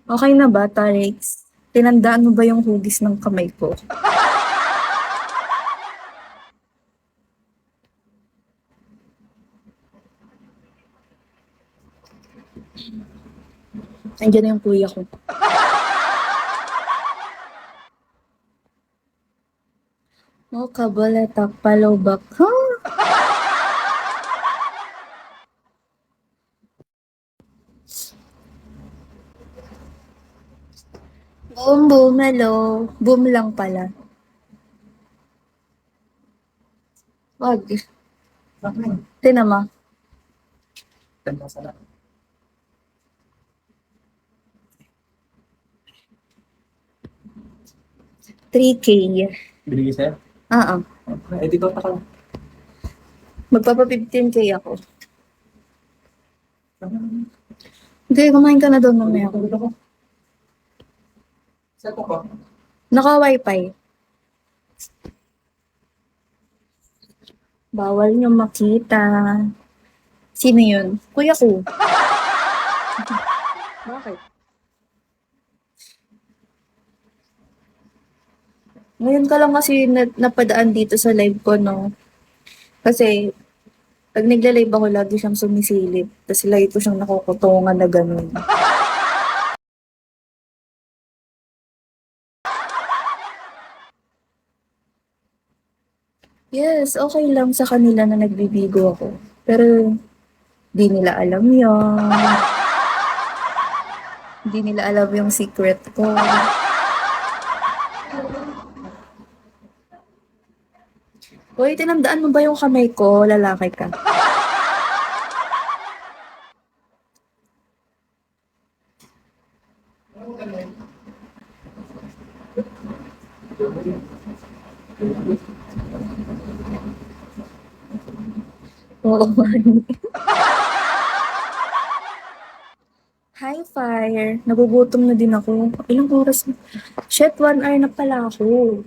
Okay na ba, Tarex? Tinandaan mo ba yung hugis ng kamay ko? Andiyan na yung kuya ko. Oh, kabalatak palobak. Huh? Boom, boom, hello. Boom lang pala. Wag. Tinama. 3K. Binigay sa'yo? Ah, ah. Eh, di ba pa ka? Magpapa 15K ako. Hindi, kumain ka na doon mamaya. Saan ko pa? Naka-wifi. Bawal niyo makita. Sino yun? Kuya ko. Bakit? Ngayon ka lang kasi napadaan dito sa live ko, no? Kasi, pag nagla-live ako, lagi siyang sumisilip. Tapos lagi ko siyang nakukutungan na gano'n. Yes, okay lang sa kanila na nagbibigo ako. Pero, di nila alam yon. Di nila alam yung secret ko. Hoy, tinandaan mo ba yung kamay ko? Lalaki ka. Oo man. Hi, Fire. Nagugutom na din ako. Ilang oras na? Shit, 1 hour na pala ako.